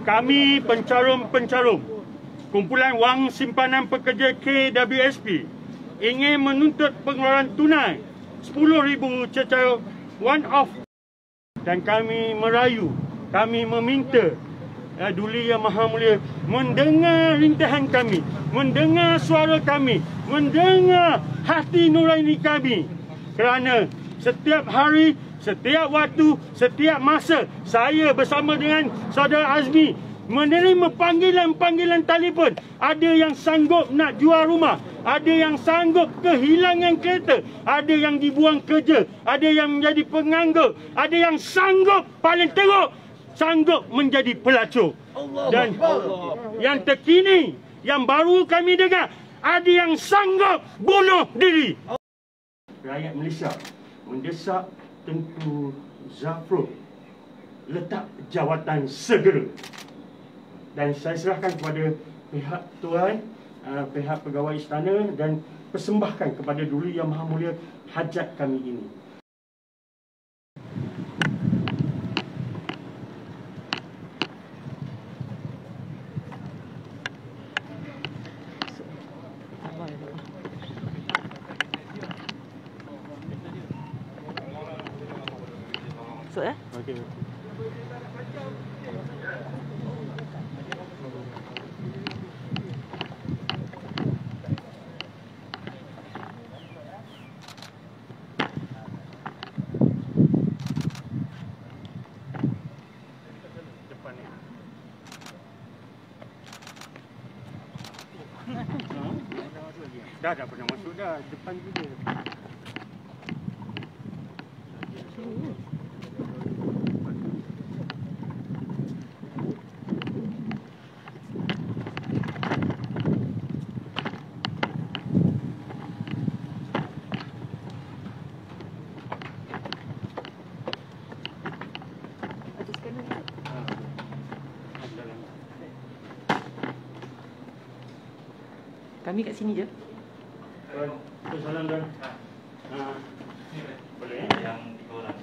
Kami pencarum-pencarum Kumpulan Wang Simpanan Pekerja KWSP ingin menuntut pengeluaran tunai 10,000 secara one off, dan kami merayu, kami meminta Duli Yang Maha Mulia mendengar rintihan kami, mendengar suara kami, mendengar hati nurani kami, kerana setiap hari, setiap waktu, setiap masa saya bersama dengan saudara Azmi menerima panggilan-panggilan telefon. Ada yang sanggup nak jual rumah, ada yang sanggup kehilangan kereta, ada yang dibuang kerja, ada yang menjadi penganggur, ada yang sanggup, paling teruk, sanggup menjadi pelacur. Dan yang terkini, yang baru kami dengar, ada yang sanggup bunuh diri. Rakyat Malaysia mendesak Tengku Zafrul letak jawatan segera. Dan saya serahkan kepada pihak Tuan, pihak pegawai istana, dan persembahkan kepada Duli Yang Maha Mulia hajat kami ini. So, Okey. Dah pernah masuk dah, depan juga. Kami kat sini je. Salam Tuan. Boleh yang 3 orang.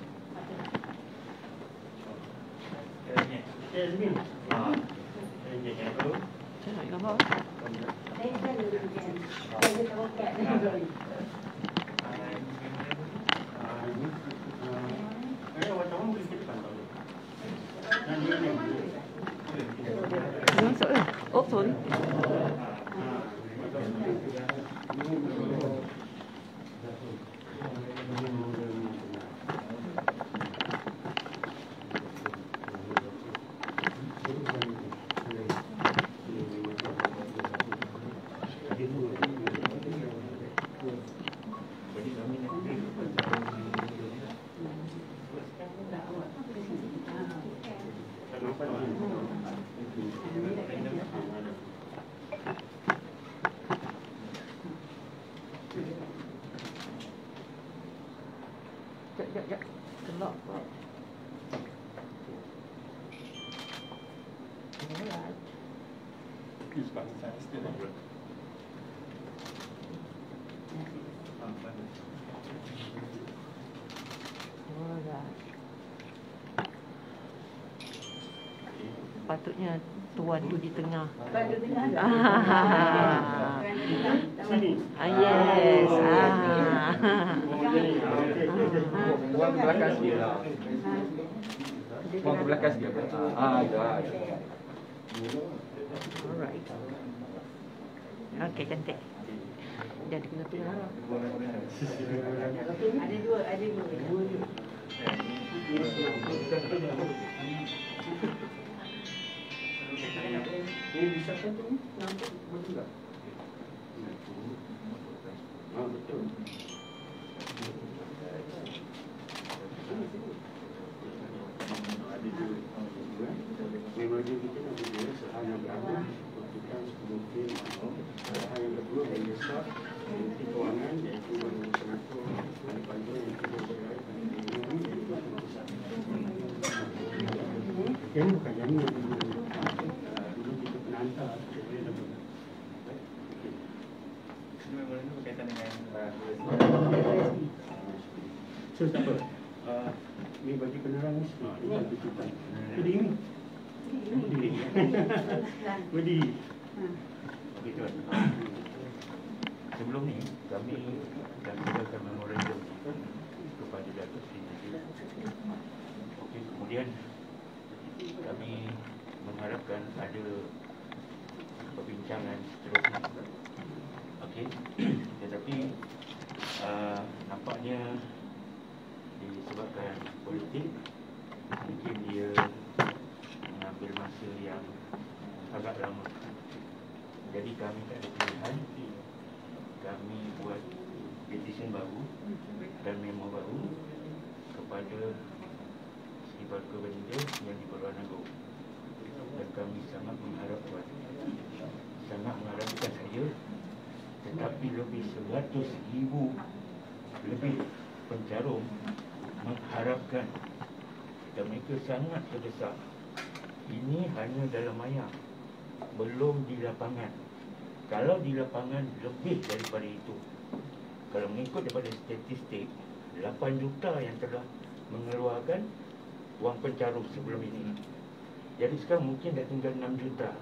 Azmi. Saya nak gambar. Masuk ke? Oh, sorry. Sekejap. Kelak pula. Patutnya tuan tu di tengah. Yes. Buang ke belakang sikit. Buang ke belakang sikit. Dah. Alright. Okey, cantik. Jadi kena tengah. Ada dua. Ini bisa kan tu? Nampak betul tak? Betul. Memang kita nak berdua sehal yang berada kita mungkin hal yang kedua yang besar menteri kewangan iaitu Senator Panjang yang kita berkait ini bukan yang ini dulu kita pernah hantar Ini berkaitan dengan so tak apa ini bagi penerang ini bagi kita jadi ini Budi. Okey tuan. Sebelum ni kami akan memorandum kepada Datuk Seri Najib. Okey, kemudian kami mengharapkan ada perbincangan seterusnya. Okey. Tetapi nampaknya disebabkan politik mungkin dia mengambil masa yang agak lama. Jadi kami tak ada pilihan. Kami buat petition baru dan memo baru kepada Sri Paduka Baginda yang di Perluan Agong. Dan kami sangat mengharapkan saya, tetapi lebih 100,000 lebih pencarum mengharapkan, dan mereka sangat terdesak. Ini hanya dalam ayam, belum di lapangan. Kalau di lapangan lebih daripada itu. Kalau mengikut daripada statistik, 8 juta yang telah mengeluarkan wang pencarum sebelum ini. Jadi sekarang mungkin dah tinggal 6 juta.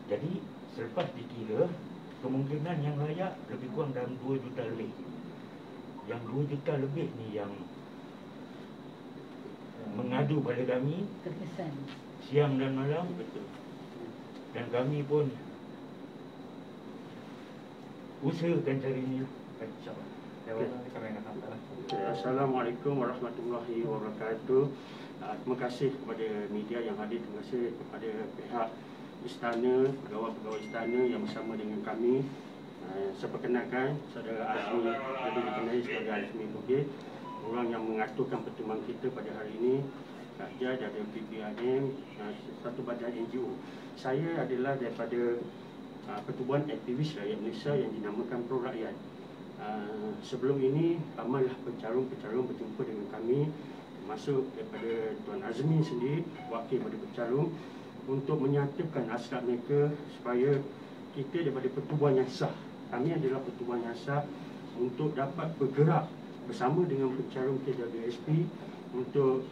Jadi selepas dikira, kemungkinan yang layak lebih kurang dalam 2 juta lebih. Yang 2 juta lebih ni yang mengadu pada kami siang dan malam. Dan kami pun usahakan cari ni. Assalamualaikum warahmatullahi wabarakatuh. Terima kasih kepada media yang hadir. Terima kasih kepada pihak istana, pegawai-pegawai istana yang bersama dengan kami. Saya perkenalkan saudara Azmi, lebih dikenali sebagai Azmi Bugis, orang yang mengaturkan pertemuan kita pada hari ini. Raja dari PPRM, satu badan NGO. Saya adalah daripada Pertubuhan Aktivis Rakyat Malaysia yang dinamakan Pro Rakyat. Sebelum ini ramailah pencarum-pencarum berjumpa dengan kami, termasuk daripada Tuan Azmi sendiri, wakil pada pencarum, untuk menyatakan hasrat mereka supaya kita daripada pertubuhan yang sah. Kami adalah pertubuhan yang sah untuk dapat bergerak bersama dengan pencarum KWSP untuk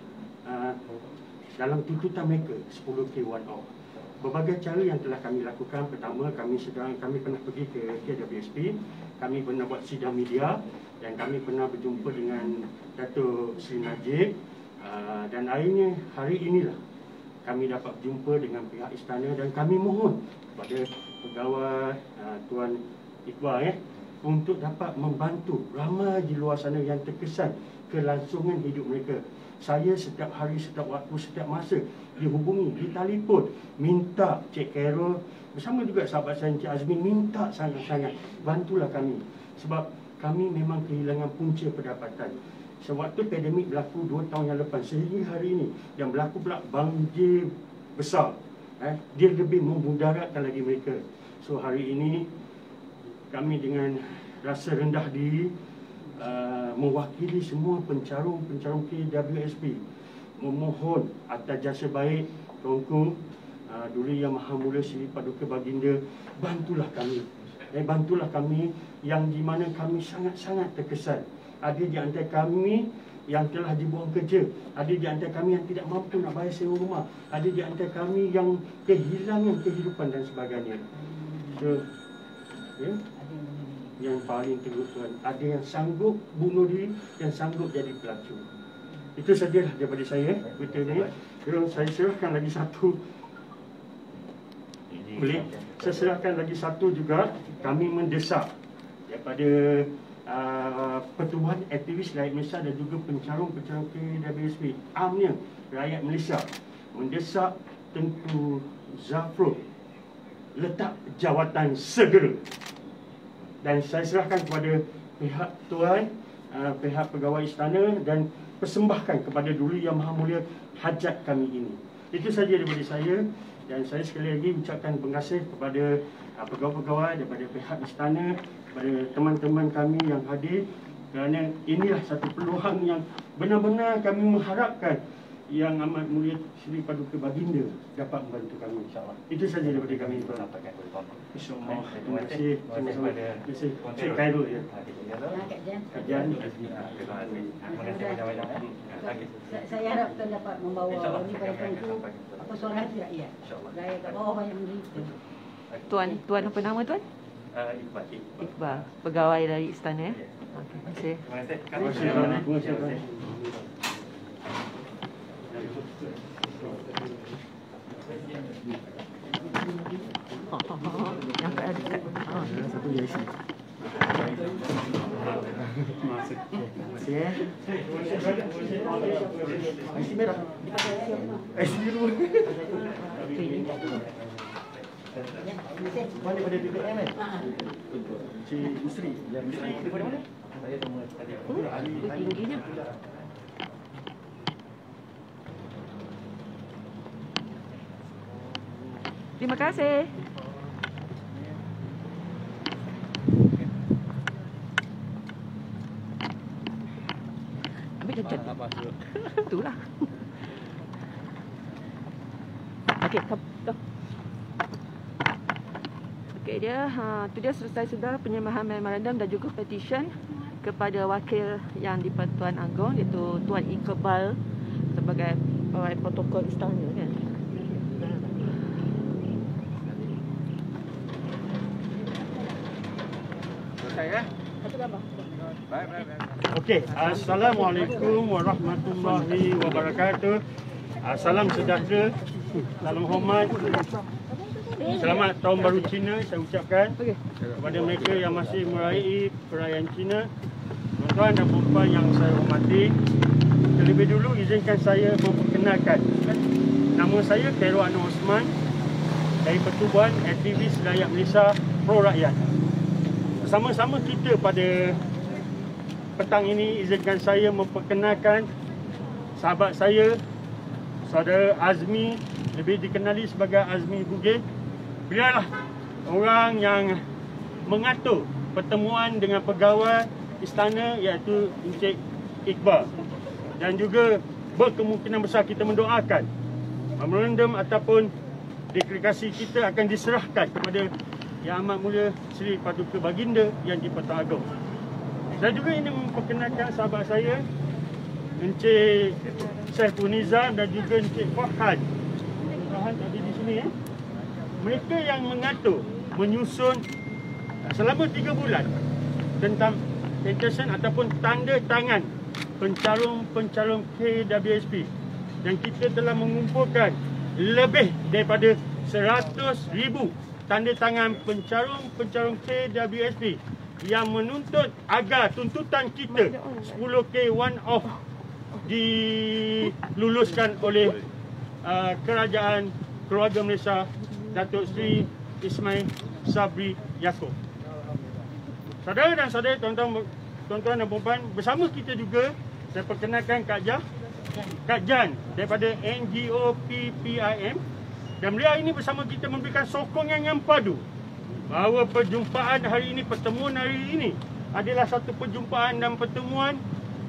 dalam tuntutan mereka 10K one off. Berbagai cara yang telah kami lakukan. Pertama, kami pernah pergi ke KWSP, kami pernah buat sidang media, dan kami pernah berjumpa dengan Datuk Seri Najib, dan akhirnya hari inilah kami dapat berjumpa dengan pihak istana, dan kami mohon kepada pegawai Tuan Iqbal untuk dapat membantu ramai di luar sana yang terkesan kelangsungan hidup mereka. Saya setiap hari, setiap waktu, setiap masa dihubungi, ditelefon, minta Cik Carol bersama juga sahabat saya Cik Azmi, minta sangat-sangat bantulah kami. Sebab kami memang kehilangan punca pendapatan. Sewaktu pandemik berlaku 2 tahun yang lepas, sehingga hari ini, yang berlaku pula banjir besar, dia lebih memudaratkan lagi mereka. So hari ini kami dengan rasa rendah diri mewakili semua pencarum-pencarum KWSP memohon atas jasa baik Tuanku Duli Yang Maha Mulia Sri Paduka Baginda, bantulah kami. Bantulah kami yang di mana kami sangat-sangat terkesan. Ada di antara kami yang telah dibuang kerja, ada di antara kami yang tidak mampu nak bayar sewa rumah, ada di antara kami yang kehilangan kehidupan dan sebagainya. So, yang paling teruk Tuan, ada yang sanggup bunuh diri, yang sanggup jadi pelacur. Itu sajalah daripada saya. Betul ni. Saya serahkan lagi satu. Boleh? Saya serahkan lagi satu juga. Kami mendesak daripada Pertubuhan Aktivis Rakyat Malaysia dan juga pencarum-pencarum KWSP, amnya rakyat Malaysia, mendesak Tengku Zafrul letak jawatan segera. Dan saya serahkan kepada pihak Tuan, pihak pegawai istana, dan persembahkan kepada Duli Yang Maha Mulia hajat kami ini. Itu saja daripada saya. Dan saya sekali lagi ucapkan terima kasih kepada pegawai-pegawai daripada pihak istana, kepada teman-teman kami yang hadir, kerana inilah satu peluang yang benar-benar kami mengharapkan Yang Amat Mulia Sri Paduka Baginda dapat membantu kami, insyaAllah. Itu saja daripada kami. InsyaAllah. Terima kasih. Terima kasih. Cik Khairul ya. Kajian. Saya harap kita dapat membawa ini pada Tuanku apa suara hati rakyat. Gaya kat bawah banyak menderita. Tuan apa nama tuan? Iqbal. Iqbal, pegawai dari istana ya. Okey, terima kasih. Terima kasih. Yang kat dekat. Satu IC. Terima kasih ya. IC merah. IC biru. Mana pada BPM kan? Cik Usri. Yang Usri daripada mana? Saya sama tadi. Tingginya. Terima kasih. Ambil jajan. Itulah. Okey, come. Okey dia, tu dia selesai sudah penyerahan memorandum dan juga petition kepada wakil yang di Pertuan Agong iaitu Tuan Iqbal sebagai pegawai protokol istana kan. Okey, Assalamualaikum warahmatullahi wabarakatuh. Salam sejahtera, salam hormat. Selamat Tahun Baru Cina saya ucapkan kepada mereka yang masih meraih perayaan Cina. Tuan-tuan dan puan yang saya hormati, terlebih dulu izinkan saya memperkenalkan. Nama saya Khairul Anwar Osman dari Pertubuhan Aktivis Rakyat Malaysia Pro Rakyat. Bersama-sama kita pada petang ini, izinkan saya memperkenalkan sahabat saya, Saudara Azmi, lebih dikenali sebagai Azmi Bugis. Beliau lah orang yang mengatur pertemuan dengan pegawai istana iaitu Encik Iqbal. Dan juga berkemungkinan besar kita mendoakan memorandum ataupun deklarasi kita akan diserahkan kepada Yang Amat Mulia Seri Paduka Baginda yang di Pertuan Agong. Saya juga ingin memperkenalkan sahabat saya Encik Saiful Nizam dan juga Encik Farhan. Farhan ada di sini ya. Mereka yang mengatur, menyusun selama 3 bulan tentang petition ataupun tanda tangan pencalon KWSP. Dan kita telah mengumpulkan lebih daripada 100,000 tanda tangan pencalon KWSP yang menuntut agar tuntutan kita 10K one off diluluskan oleh kerajaan keluarga Malaysia Datuk Seri Ismail Sabri Yaakob. Saudara dan saudari, tuan-tuan dan puan, bersama kita juga saya perkenalkan Kak Jan daripada NGO PPIM, dan beliau ini bersama kita memberikan sokongan yang padu bahawa perjumpaan hari ini, pertemuan hari ini adalah satu perjumpaan dan pertemuan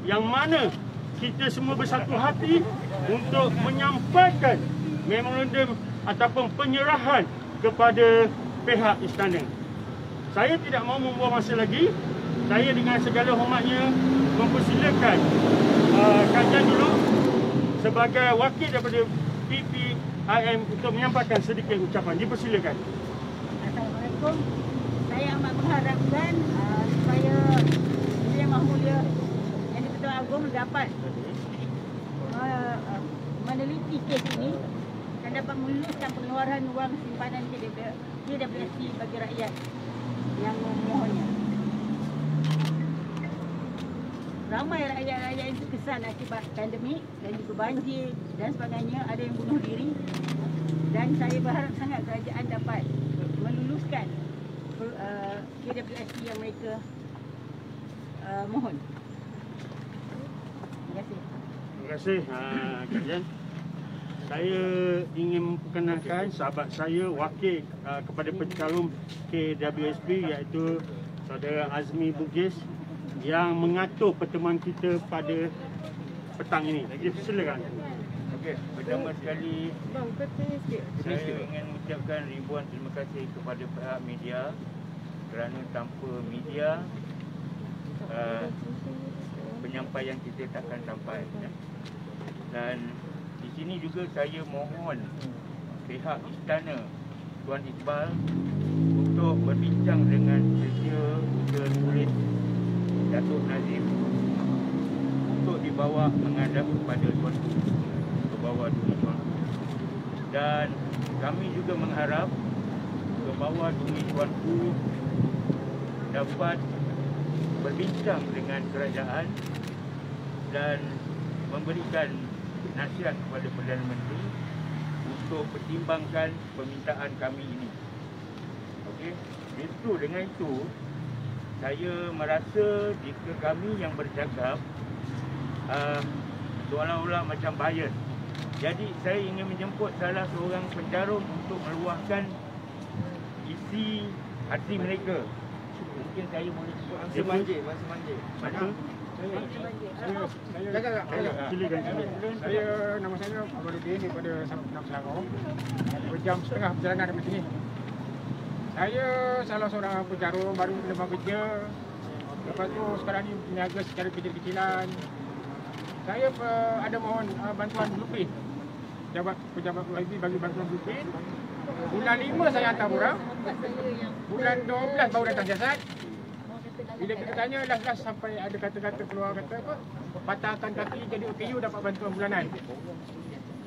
yang mana kita semua bersatu hati untuk menyampaikan memorandum ataupun penyerahan kepada pihak istana. Saya tidak mahu membuang masa lagi. Saya dengan segala hormatnya mempersilakan Kak Jan dulu sebagai wakil daripada PPIM untuk menyampaikan sedikit ucapan. Dipersilakan. Assalamualaikum. Saya amat mengharapkan supaya Yang Maha Mulia yang di Pertuan Agong dapat meneliti kes ini dan dapat meluluskan pengeluaran wang simpanan KWSP bagi rakyat yang memohonnya. Ramai rakyat-rakyat yang terkesan akibat pandemik dan juga banjir dan sebagainya, ada yang bunuh diri, dan saya berharap sangat kerajaan dapat meluluskan KWSP yang mereka mohon. Terima kasih. Terima kasih Kak Jan. Saya ingin memperkenalkan sahabat saya wakil kepada pencalon KWSP iaitu Saudara Azmi Bugis yang mengatur pertemuan kita pada petang ini. Silakan. Okey, pertama sekali saya ingin mengucapkan ribuan terima kasih kepada pihak media kerana tanpa media penyampaian kita takkan sampai. Dan di sini juga saya mohon pihak istana Tuan Iqbal untuk berbincang dengan Kerja Tulis Datuk Nazim untuk dibawa menghadap kepada Tuan Ku, ke bawah Duli Tuan Ku. Dan kami juga mengharap ke bawah Duli Tuan Ku dapat berbincang dengan kerajaan dan memberikan nasihat kepada Perdana Menteri untuk pertimbangkan permintaan kami ini. Okey, dengan itu saya merasa jika kami yang bercakap seolah-olah macam bias. Jadi saya ingin menjemput salah seorang pencarum untuk meluahkan isi hati mereka. Mungkin saya boleh sebut masa manja. Saya nama saya Abaluddin daripada Sabtu Selangor. Berjam setengah perjalanan dari sini. Saya salah seorang pencarum baru lepas kerja. Lepas tu sekarang ni berniaga secara kecil-kecilan. Saya ada mohon bantuan blueprint. Pejabat YB bagi bantuan blueprint. Bulan 5 saya hantar orang. Bulan 12 baru datang jasad. Bila kita tanya last sampai ada kata-kata keluar kata apa, patahkan kaki jadi OKU dapat bantuan bulanan.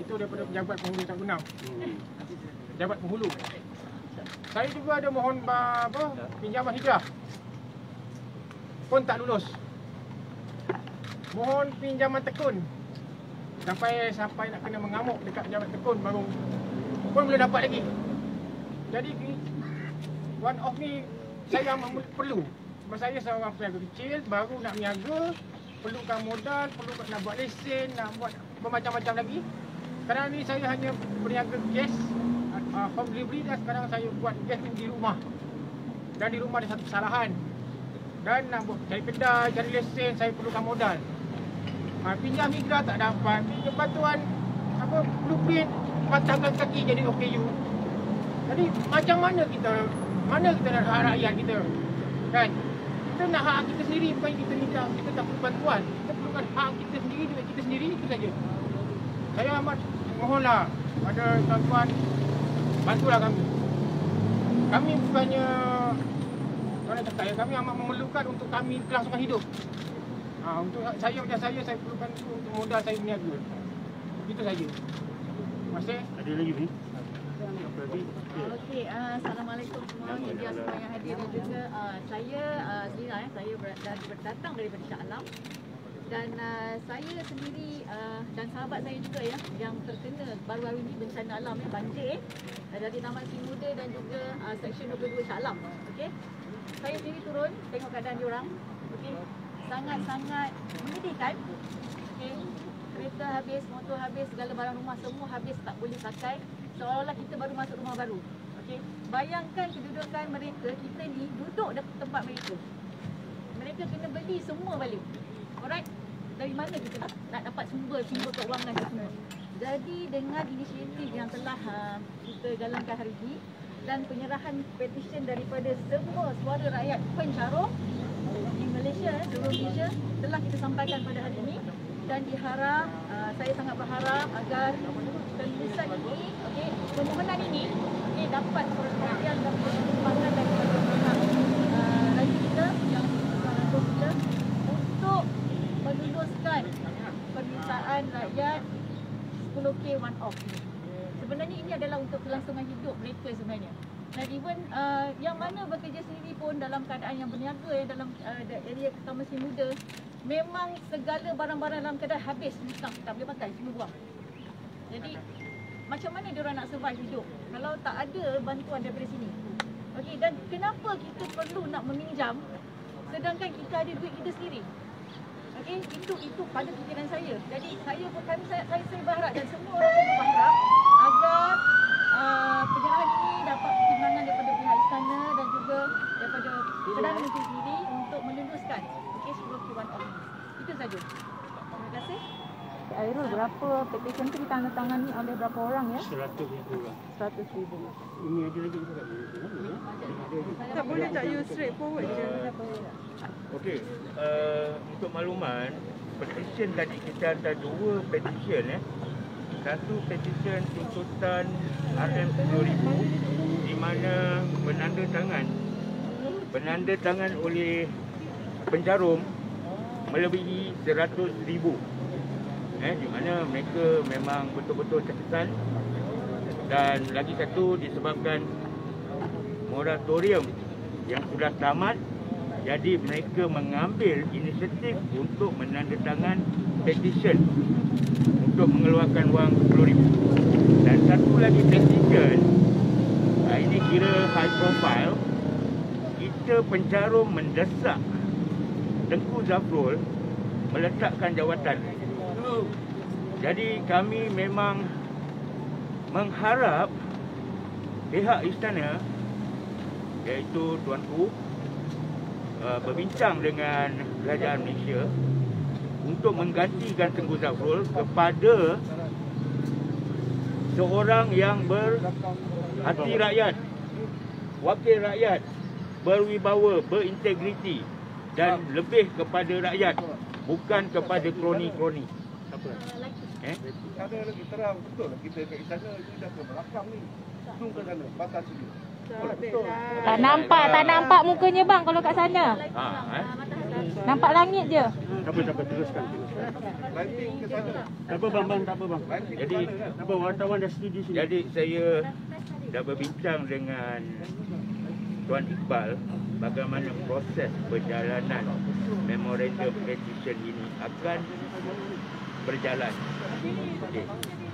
Itu daripada pejabat penghulu tak guna. Pejabat penghulu. Saya juga ada mohon pinjaman hijrah. Pun tak lulus. Mohon pinjaman tekun. Sampai nak kena mengamuk dekat pejabat tekun baru pun boleh dapat lagi. Jadi one off ni saya perlu. Sebab saya seorang peniaga kecil, baru nak niaga, perlukan modal, perlukan nak buat lesen, nak buat bermacam-macam lagi. Sekarang ni saya hanya berniaga gas, home delivery, dan sekarang saya buat gas di rumah. Dan di rumah ada satu kesalahan. Dan nak buat cari kedai, cari lesen, saya perlukan modal. Pinjam hijrah tak dapat, pinjam bantuan blueprint, patahkan kaki jadi OKU. Jadi macam mana kita nak hak rakyat kita? Kan? Kita nak hak kita sendiri, bukan kita minta, kita tak perlu bantuan. Kita perlukan hak kita sendiri, duit kita sendiri, itu saja. Saya amat mohonlah pada tuan-tuan, bantulah kami. Kami bukannya, tuan cakap ya, kami amat memerlukan untuk kami kelangsungan hidup. Untuk saya macam saya perlukan itu untuk modal saya berniaga. Itu saja. Terima kasih. Ada lagi ni? Okey, assalamualaikum semua media semua yang hadir dan juga saya datang daripada Shah Alam dan saya sendiri dan sahabat saya juga ya yang terkena baru-baru ini bencana alam ya, banjir dari Taman Sri Muda dan juga Seksyen 22 Shah Alam. Okey. Saya sendiri turun tengok keadaan diorang. Okey. Sangat-sangat menyedihkan. Okey. Kereta habis, motor habis, segala barang rumah semua habis, tak boleh pakai. Seolah-olah kita baru masuk rumah baru. Okey. Bayangkan kedudukan mereka, kita ni duduk dekat tempat mereka. Mereka kena beli semua balik. Alright? Dari mana kita nak dapat sumber keuangan semua? Jadi dengan inisiatif yang telah kita jalankan hari ini dan penyerahan petisyen daripada semua suara rakyat pencarum di Malaysia, seluruh Malaysia telah kita sampaikan pada hari ini dan diharap, saya sangat berharap agar penulisan ini, okey, permohonan ini dapat perhatian dan perkembangan daripada pihak raja kita yang kita untuk meluluskan permintaan rakyat 10K one off. Sebenarnya ini adalah untuk kelangsungan hidup mereka sebenarnya. Dan even yang mana bekerja sendiri pun dalam keadaan yang berniaga dalam area Taman Sri Muda, memang segala barang-barang dalam kedai habis, tak boleh pakai, semua buang. Jadi macam mana diorang nak survive hidup kalau tak ada bantuan daripada sini? Okey, dan kenapa kita perlu nak meminjam sedangkan kita ada duit kita sendiri? Okey, itu pada fikiran saya. Jadi saya berharap dan semua orang pun berharap agar penyerahan ini dapat pertimbangan daripada pihak istana dan juga daripada Perdana Menteri sendiri untuk meluluskan okey 10 one off. Itu saja. Terima kasih. Airul, berapa petition tu ditandatangani oleh berapa orang ya? 100,000 orang. 100,000. Ini ada lagi juga. Tak boleh tak you straight forward je. Okey, untuk makluman, petition tadi kita hantar 2 petition satu petisyen tuntutan RM10,000 di mana penandatangan oleh pencarum melebihi 100,000. Di mana mereka memang betul-betul terkesan, dan lagi satu disebabkan moratorium yang sudah tamat, jadi mereka mengambil inisiatif untuk menandatangan petition untuk mengeluarkan wang 10,000. Dan satu lagi petition, ini kira high profile, kita pencarum mendesak Tengku Zafrul meletakkan jawatan. Jadi kami memang mengharap pihak istana, iaitu Tuanku, berbincang dengan kerajaan Malaysia untuk menggantikan Tengku Zafrul kepada seorang yang berhati rakyat, wakil rakyat, berwibawa, berintegriti dan lebih kepada rakyat, bukan kepada kroni-kroni. Ada lagi terang betul kita kat istana ni dah ke belakang ni. Zoom ke sana, batas sini. Tak nampak mukanya bang kalau kat sana. Nampak langit je. Tak apa, teruskan. Lighting ke sana. Tak apa bang, tak apa bang. Jadi Tak apa, wartawan dah setuju sini. Jadi saya dah berbincang dengan Tuan Iqbal bagaimana proses perjalanan memorandum petition ini akan berjalan.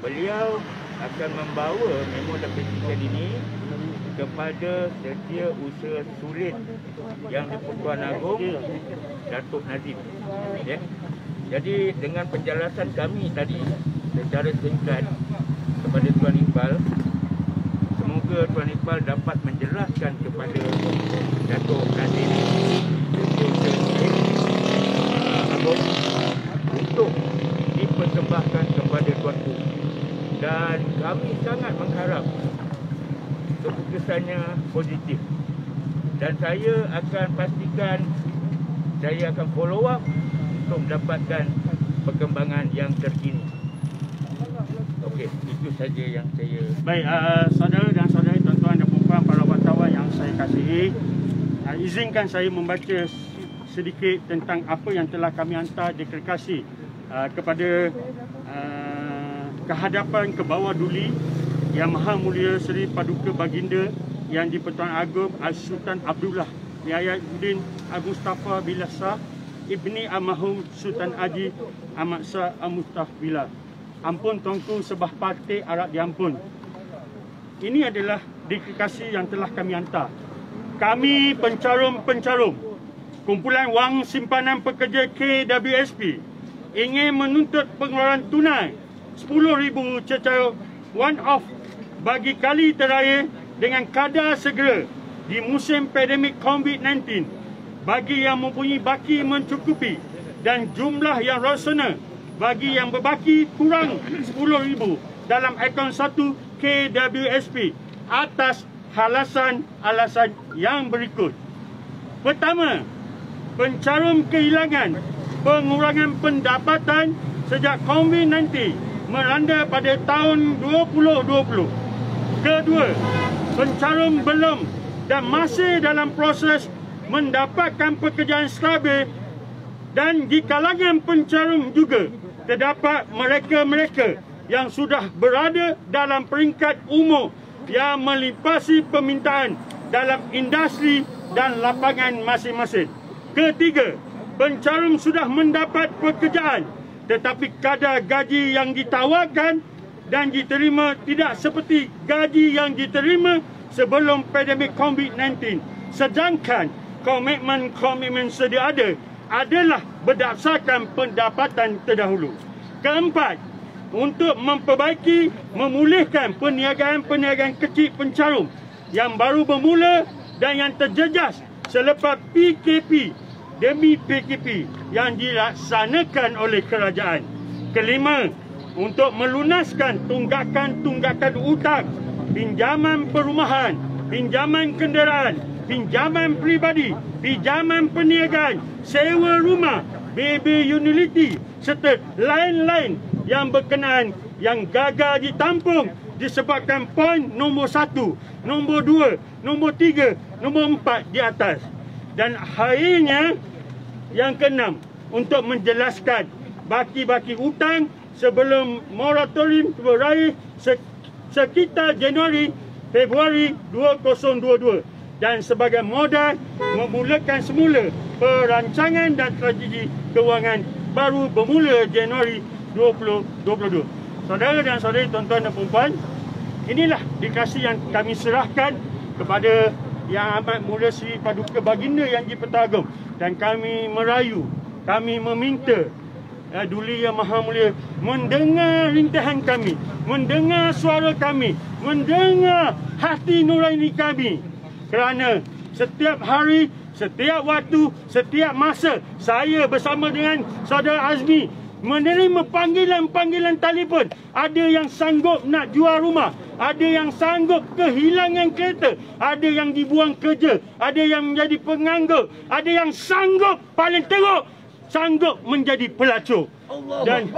Beliau akan membawa memorandum petition ini kepada Setiausaha Surit yang di-Pertuan Agong, Datuk Nazim. Jadi dengan penjelasan kami tadi secara singkat kepada Tuan Iqbal, semoga Tuan Iqbal dapat menjelaskan kepada Datuk Nazim Agong untuk dipersembahkan kepada Tuanku. Dan kami sangat mengharap keputusannya positif. Dan saya akan pastikan saya akan follow up untuk mendapatkan perkembangan yang terkini. Okey, itu saja yang saya... Baik, saudara dan saudari, tuan-tuan dan puan-puan, para wartawan yang saya kasihi, izinkan saya membaca sedikit tentang apa yang telah kami hantar deklarasi kepada kehadapan ke bawah duli Yang Maha Mulia Seri Paduka Baginda Yang di-Pertuan Agong Sultan Abdullah Riayatuddin Mustafa Billah Shah Ibni Almarhum Sultan Haji Ahmad Shah Al-Mustafbillah. Ampun tuanku, sebah partai harap diampun. Ini adalah deklarasi yang telah kami hantar. Kami pencarum-pencarum kumpulan wang simpanan pekerja KWSP ingin menuntut pengeluaran tunai 10,000 secara one off bagi kali terakhir dengan kadar segera di musim pandemik COVID-19 bagi yang mempunyai baki mencukupi dan jumlah yang rasional bagi yang berbaki kurang 10,000 dalam akaun 1 KWSP atas alasan yang berikut. Pertama, pencarum kehilangan pengurangan pendapatan sejak COVID-19 melanda pada tahun 2020. Kedua, pencarum belum dan masih dalam proses mendapatkan pekerjaan stabil, dan di kalangan pencarum juga terdapat mereka-mereka yang sudah berada dalam peringkat umur yang melimpasi permintaan dalam industri dan lapangan masing-masing. Ketiga, pencarum sudah mendapat pekerjaan tetapi kadar gaji yang ditawarkan dan diterima tidak seperti gaji yang diterima sebelum pandemik COVID-19. Sedangkan komitmen sedia ada adalah berdasarkan pendapatan terdahulu. Keempat, untuk memulihkan perniagaan kecil pencarum yang baru bermula dan yang terjejas selepas PKP demi PKP yang dilaksanakan oleh kerajaan. Kelima, untuk melunaskan tunggakan utang, pinjaman perumahan, pinjaman kenderaan, pinjaman peribadi, pinjaman perniagaan, sewa rumah, BB utility serta lain-lain yang berkenaan yang gagal ditampung disebabkan poin nombor 1, nombor 2, nombor 3, nombor 4 di atas. Dan akhirnya yang keenam, untuk menjelaskan baki-baki hutang sebelum moratorium berakhir sekitar Januari Februari 2022 dan sebagai modal memulakan semula perancangan dan strategi kewangan baru bermula Januari 2022. Saudara dan saudari, tuan-tuan dan puan-puan, inilah dikasih yang kami serahkan kepada Yang Amat Mulia Sri Paduka Baginda Yang di-Pertuan Agong, dan kami merayu, kami meminta Duli Yang Maha Mulia mendengar rintihan kami, mendengar suara kami, mendengar hati nurani kami, kerana setiap hari, setiap waktu, setiap masa saya bersama dengan saudara Azmi menerima panggilan-panggilan telefon. Ada yang sanggup nak jual rumah, ada yang sanggup kehilangan kereta, ada yang dibuang kerja, ada yang menjadi penganggur, ada yang sanggup, paling teruk, sanggup menjadi pelacur. Dan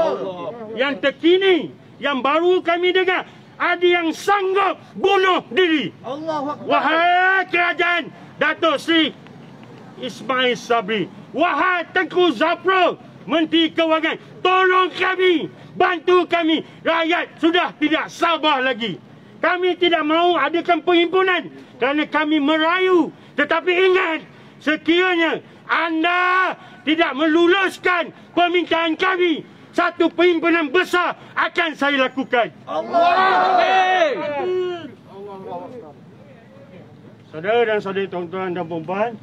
yang terkini, yang baru kami dengar, ada yang sanggup bunuh diri. Wahai kerajaan Datuk Seri Ismail Sabri, wahai Tengku Zafrul, Menteri Kewangan, tolong kami, bantu kami. Rakyat sudah tidak sabar lagi. Kami tidak mahu adakan perhimpunan kerana kami merayu. Tetapi ingat, sekiranya anda tidak meluluskan permintaan kami, satu perhimpunan besar akan saya lakukan. Saudara dan saudari, tuan-tuan dan puan-puan,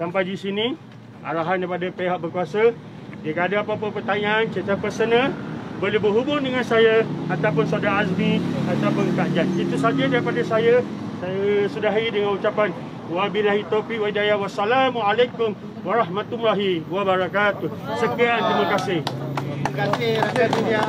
sampai di sini arahan daripada pihak berkuasa. Jika ada apa-apa pertanyaan secara personal, boleh berhubung dengan saya ataupun saudara Azmi ataupun Kak Jan. Itu saja daripada saya. Saya sudahi dengan ucapan wabillahi taufiq wa hidayah. Wassalamualaikum warahmatullahi wabarakatuh. Sekian, terima kasih. Terima kasih rakyat media.